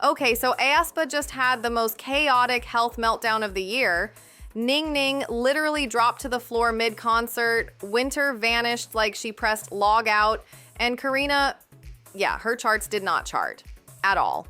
Okay, so Aespa just had the most chaotic health meltdown of the year. NingNing literally dropped to the floor mid-concert, Winter vanished like she pressed log out, and Karina, yeah, her charts did not chart at all.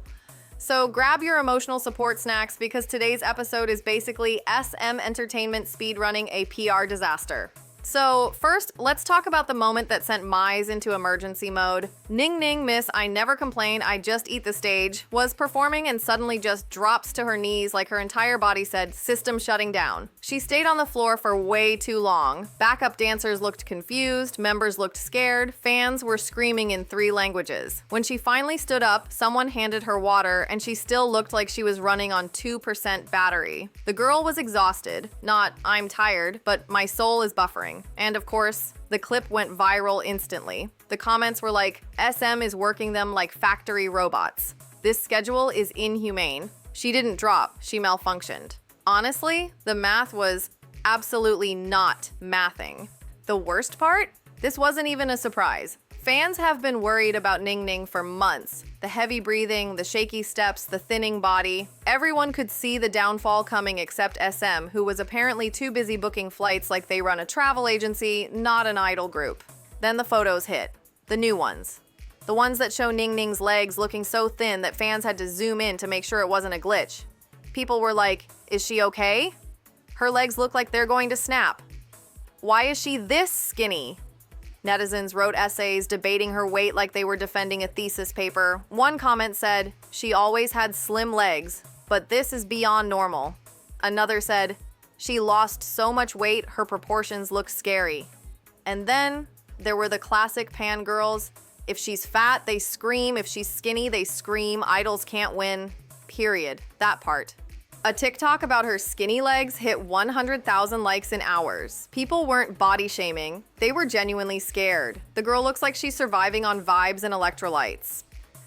So grab your emotional support snacks because today's episode is basically SM Entertainment speedrunning a PR disaster. So first, let's talk about the moment that sent Mize into emergency mode. Ning Ning Miss I Never Complain, I Just Eat the Stage was performing and suddenly just drops to her knees like her entire body said, system shutting down. She stayed on the floor for way too long. Backup dancers looked confused, members looked scared, fans were screaming in 3 languages. When she finally stood up, someone handed her water and she still looked like she was running on 2% battery. The girl was exhausted, not I'm tired, but my soul is buffering. And of course, the clip went viral instantly. The comments were like, SM is working them like factory robots. This schedule is inhumane. She didn't drop, she malfunctioned. Honestly, the math was absolutely not mathing. The worst part? This wasn't even a surprise. Fans have been worried about Ning Ning for months. The heavy breathing, the shaky steps, the thinning body. Everyone could see the downfall coming except SM, who was apparently too busy booking flights like they run a travel agency, not an idol group. Then the photos hit. The new ones. The ones that show Ning Ning's legs looking so thin that fans had to zoom in to make sure it wasn't a glitch. People were like, is she okay? Her legs look like they're going to snap. Why is she this skinny? Netizens wrote essays debating her weight like they were defending a thesis paper. One comment said, she always had slim legs, but this is beyond normal. Another said, she lost so much weight, her proportions look scary. And then there were the classic pan girls. If she's fat, they scream. If she's skinny, they scream. Idols can't win. Period. That part. A TikTok about her skinny legs hit 100,000 likes in hours. People weren't body shaming, they were genuinely scared. The girl looks like she's surviving on vibes and electrolytes.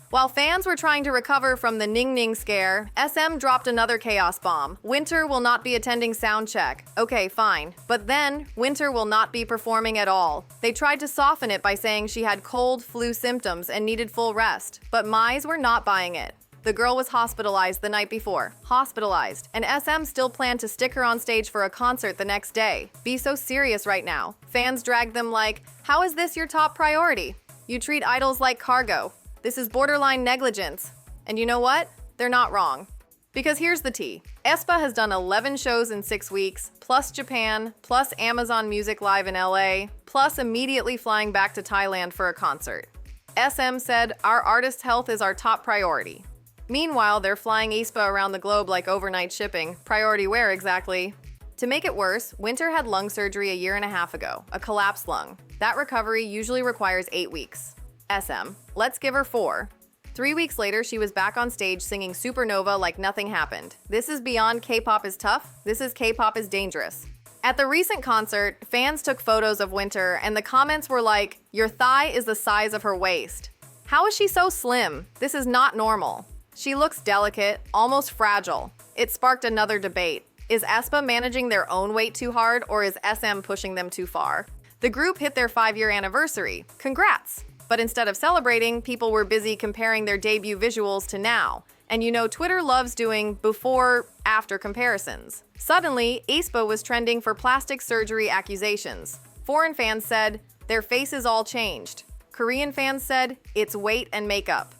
While fans were trying to recover from the Ning Ning scare, SM dropped another chaos bomb. Winter will not be attending soundcheck. Okay, fine. But then, Winter will not be performing at all. They tried to soften it by saying she had cold, flu symptoms and needed full rest. But Mize were not buying it. The girl was hospitalized the night before. Hospitalized. And SM still planned to stick her on stage for a concert the next day. Be so serious right now. Fans dragged them like, how is this your top priority? You treat idols like cargo. This is borderline negligence. And you know what? They're not wrong. Because here's the tea. Aespa has done 11 shows in 6 weeks, plus Japan, plus Amazon Music Live in LA, plus immediately flying back to Thailand for a concert. SM said, our artist's health is our top priority. Meanwhile, they're flying Aespa around the globe like overnight shipping. Priority where exactly? To make it worse, Winter had lung surgery a year and a half ago, a collapsed lung. That recovery usually requires 8 weeks. SM, let's give her 4. 3 weeks later, she was back on stage singing Supernova like nothing happened. This is beyond K-pop is tough, this is K-pop is dangerous. At the recent concert, fans took photos of Winter and the comments were like, your thigh is the size of her waist. How is she so slim? This is not normal. She looks delicate, almost fragile. It sparked another debate. Is Aespa managing their own weight too hard, or is SM pushing them too far? The group hit their 5-year anniversary. Congrats! But instead of celebrating, people were busy comparing their debut visuals to now. And you know, Twitter loves doing before-after comparisons. Suddenly, Aespa was trending for plastic surgery accusations. Foreign fans said, their faces all changed. Korean fans said, it's weight and makeup.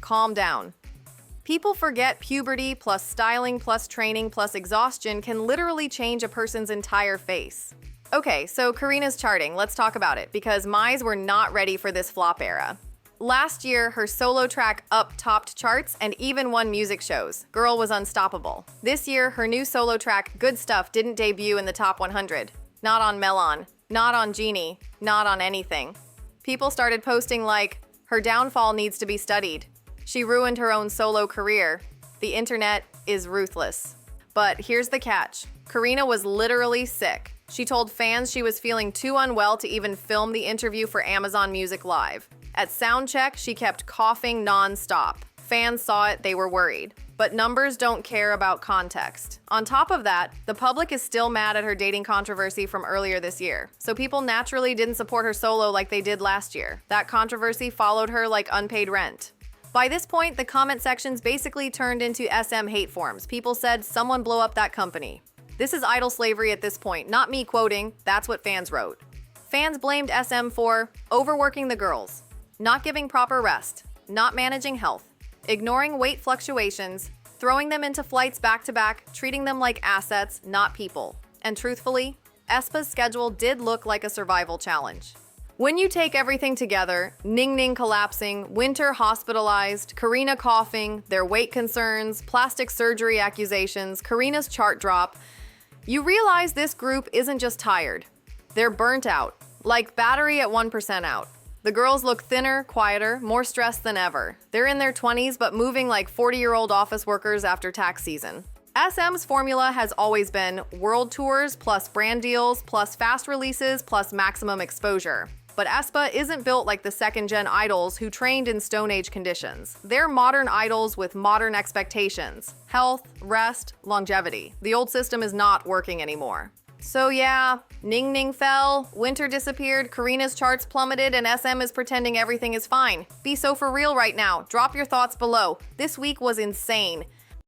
Calm down. People forget puberty plus styling plus training plus exhaustion can literally change a person's entire face. Okay, so Karina's charting, let's talk about it, because Mize were not ready for this flop era. Last year, her solo track Up topped charts and even won music shows. Girl was unstoppable. This year, her new solo track Good Stuff didn't debut in the top 100. Not on Melon, not on Genie, not on anything. People started posting like, her downfall needs to be studied. She ruined her own solo career. The internet is ruthless. But here's the catch. Karina was literally sick. She told fans she was feeling too unwell to even film the interview for Amazon Music Live. At soundcheck, she kept coughing non-stop. Fans saw it, they were worried. But numbers don't care about context. On top of that, the public is still mad at her dating controversy from earlier this year. So people naturally didn't support her solo like they did last year. That controversy followed her like unpaid rent. By this point, the comment sections basically turned into SM hate forums. People said, someone blow up that company. This is idol slavery at this point, not me quoting, that's what fans wrote. Fans blamed SM for overworking the girls, not giving proper rest, not managing health, ignoring weight fluctuations, throwing them into flights back-to-back, treating them like assets, not people. And truthfully, Aespa's schedule did look like a survival challenge. When you take everything together, NingNing collapsing, Winter hospitalized, Karina coughing, their weight concerns, plastic surgery accusations, Karina's chart drop, you realize this group isn't just tired. They're burnt out, like battery at 1% out. The girls look thinner, quieter, more stressed than ever. They're in their 20s but moving like 40-year-old office workers after tax season. SM's formula has always been world tours plus brand deals plus fast releases plus maximum exposure. But Aespa isn't built like the second-gen idols who trained in Stone Age conditions. They're modern idols with modern expectations. Health, rest, longevity. The old system is not working anymore. So yeah, NingNing fell, Winter disappeared, Karina's charts plummeted, and SM is pretending everything is fine. Be so for real right now. Drop your thoughts below. This week was insane.